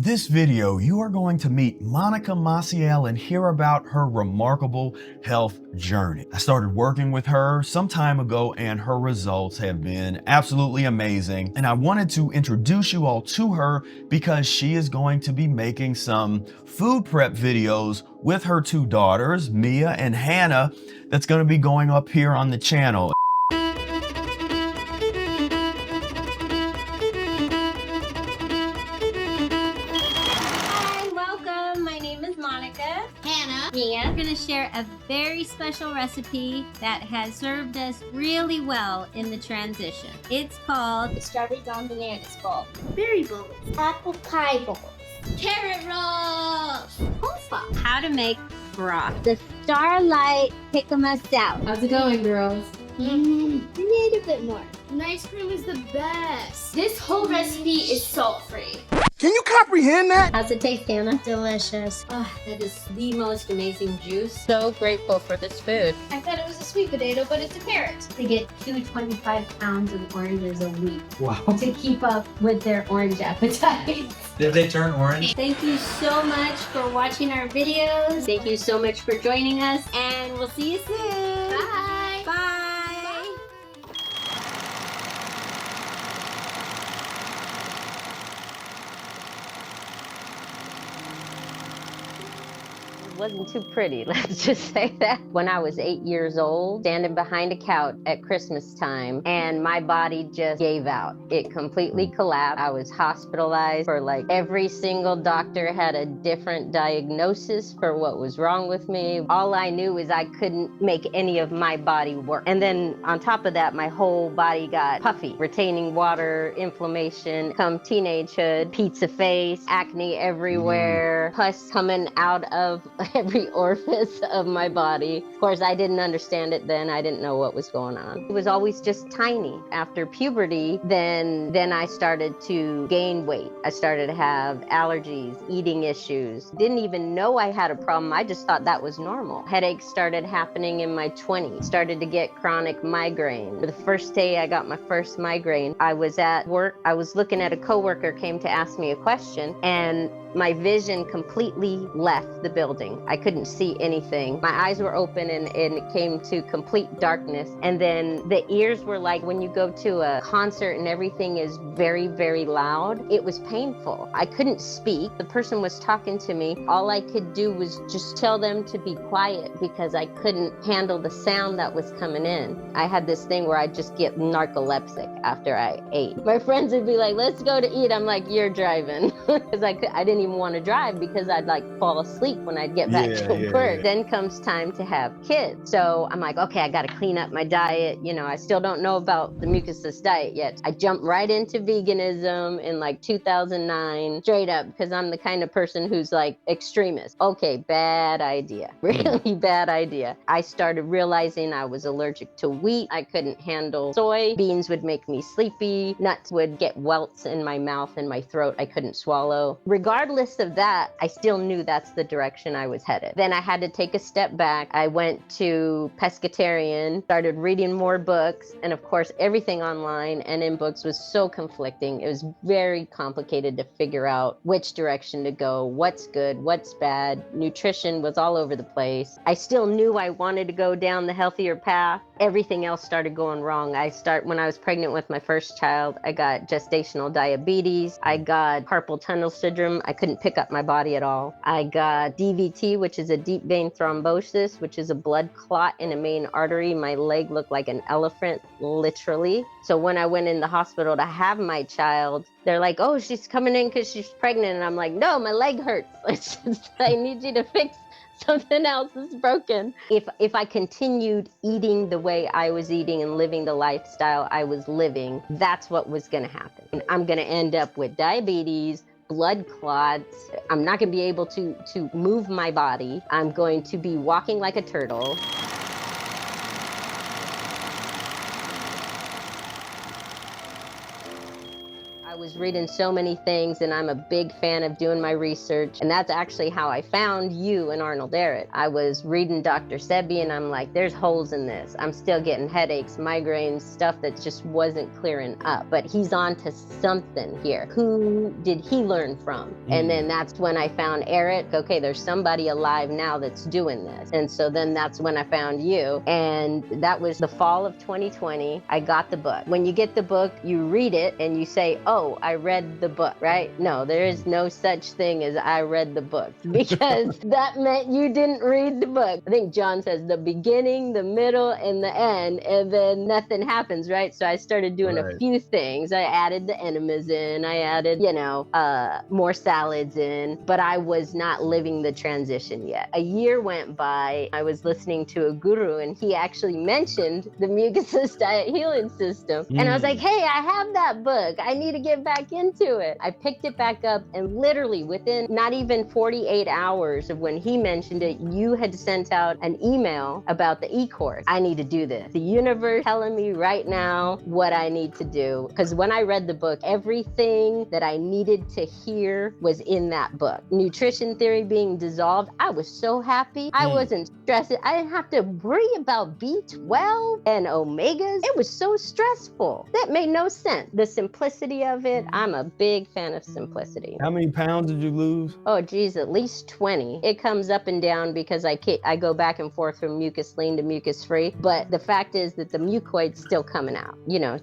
this video, you are going to meet Monica Maciel and hear about her remarkable health journey. I started working with her some time ago and her results have been absolutely amazing. And I wanted to introduce you all to her because she is going to be making some food prep videos with her two daughters, Mia and Hannah, that's going to be going up here on the channel. Mia. We're going to share a very special recipe that has served us really well in the transition. It's called strawberry dawn bananas bowl, berry bowls, apple pie bowls, carrot rolls, coleslaw. How to make broth. The Starlight Jicama salad. How's it going, girls? We need a bit more. And ice cream is the best. This whole recipe is salt-free. Can you comprehend that? How's it taste, Hannah? Delicious. Oh, that is the most amazing juice. So grateful for this food. I thought it was a sweet potato, but it's a carrot. They get 25 pounds of oranges a week. Wow. To keep up with their orange appetite. Did they turn orange? Thank you so much for watching our videos. Thank you so much for joining us, and we'll see you soon. Bye. Bye. Wasn't too pretty, let's just say that. When I was 8 years old, standing behind a couch at Christmas time, and my body just gave out. It completely collapsed. I was hospitalized for like every single doctor had a different diagnosis for what was wrong with me. All I knew is I couldn't make any of my body work. And then on top of that, my whole body got puffy, retaining water, inflammation, come teenagehood, pizza face, acne everywhere, pus coming out of every orifice of my body. Of course, I didn't understand it then. I didn't know what was going on. It was always just tiny. After puberty, then I started to gain weight. I started to have allergies, eating issues. Didn't even know I had a problem. I just thought that was normal. Headaches started happening in my 20s. Started to get chronic migraine. The first day I got my first migraine, I was at work. I was looking at a coworker came to ask me a question, and my vision completely left the building. I couldn't see anything. My eyes were open and it came to complete darkness. And then the ears were like when you go to a concert and everything is very, very loud. It was painful. I couldn't speak. The person was talking to me. All I could do was just tell them to be quiet because I couldn't handle the sound that was coming in. I had this thing where I'd just get narcoleptic after I ate. My friends would be like, let's go to eat. I'm like, you're driving. Because I didn't even want to drive because I'd like fall asleep when I'd get back to work. Then comes time to have kids. So I'm like, okay, I got to clean up my diet. You know, I still don't know about the Mucusless Diet yet. I jumped right into veganism in like 2009, straight up, because I'm the kind of person who's like extremist. Okay, bad idea. Really bad idea. I started realizing I was allergic to wheat. I couldn't handle soy. Beans would make me sleepy. Nuts would get welts in my mouth and my throat. I couldn't swallow. Regardless of that, I still knew that's the direction I was headed. Then I had to take a step back. I went to pescatarian, started reading more books, and of course everything online and in books was so conflicting. It was very complicated to figure out which direction to go, what's good, what's bad. Nutrition was all over the place. I still knew I wanted to go down the healthier path. Everything else started going wrong. When I was pregnant with my first child, I got gestational diabetes. I got carpal tunnel syndrome. I couldn't pick up my body at all. I got DVT, which is a deep vein thrombosis, which is a blood clot in a main artery. My leg looked like an elephant, literally. So when I went in the hospital to have my child, they're like, oh, she's coming in because she's pregnant. And I'm like, no, my leg hurts. I need you to fix something else is broken. If I continued eating the way I was eating and living the lifestyle I was living, that's what was going to happen. And I'm going to end up with diabetes, blood clots. I'm not going to be able to move my body. I'm going to be walking like a turtle. I was was reading so many things, and I'm a big fan of doing my research. And that's actually how I found you and Arnold Ehret. I was reading Dr. Sebi, and I'm like, there's holes in this. I'm still getting headaches, migraines, stuff that just wasn't clearing up. But he's on to something here. Who did he learn from? And then that's when I found Ehret. Okay, there's somebody alive now that's doing this. And so then that's when I found you. And that was the fall of 2020. I got the book. When you get the book, you read it and you say, oh, I read the book, right? No, there is no such thing as I read the book, because that meant you didn't read the book. I think John says the beginning, the middle, and the end, and then nothing happens, right? So I started doing a few things. I added the enemas in, I added, more salads in, but I was not living the transition yet. A year went by. I was listening to a guru, and he actually mentioned the Mucusless Diet Healing System. And I was like, hey, I have that book. I need to get back into it. I picked it back up, and literally within not even 48 hours of when he mentioned it, you had sent out an email about the e-course. I need to do this. The universe telling me right now what I need to do. Because when I read the book, everything that I needed to hear was in that book. Nutrition theory being dissolved. I was so happy. I wasn't stressed. I didn't have to worry about B12 and omegas. It was so stressful. That made no sense. The simplicity of it, I'm a big fan of simplicity. How many pounds did you lose? Oh, geez, at least 20. It comes up and down because I go back and forth from mucus lean to mucus free. But the fact is that the mucoid's still coming out.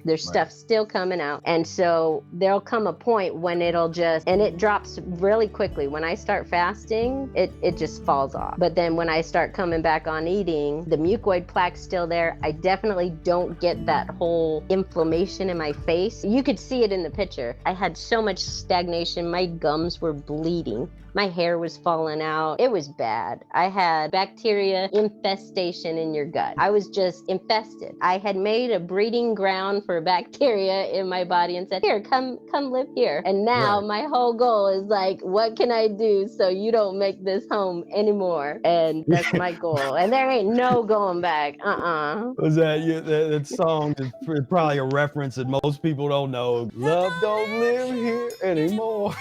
There's stuff still coming out. And so there'll come a point when it'll just, and it drops really quickly. When I start fasting, it just falls off. But then when I start coming back on eating, the mucoid plaque's still there. I definitely don't get that whole inflammation in my face. You could see it in the picture. I had so much stagnation. My gums were bleeding. My hair was falling out. It was bad. I had bacteria infestation in your gut. I was just infested. I had made a breeding ground for bacteria in my body and said, here, come live here. And now my whole goal is like, what can I do so you don't make this home anymore? And that's my goal. And there ain't no going back. Was that song is probably a reference that most people don't know. Love don't live here anymore.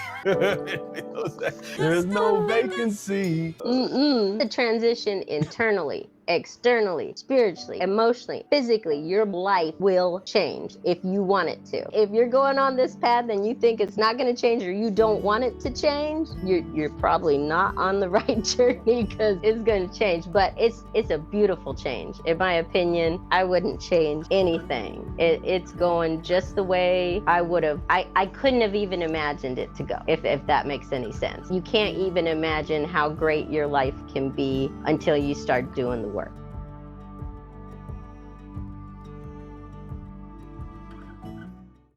There's no vacancy. The transition internally, externally, spiritually, emotionally, physically, your life will change if you want it to. If you're going on this path and you think it's not going to change, or you don't want it to change, you're probably not on the right journey, because it's going to change. But it's a beautiful change. In my opinion, I wouldn't change anything. It's going just the way I would have. I couldn't have even imagined it to go, if that makes any sense. You can't even imagine how great your life can be until you start doing the work.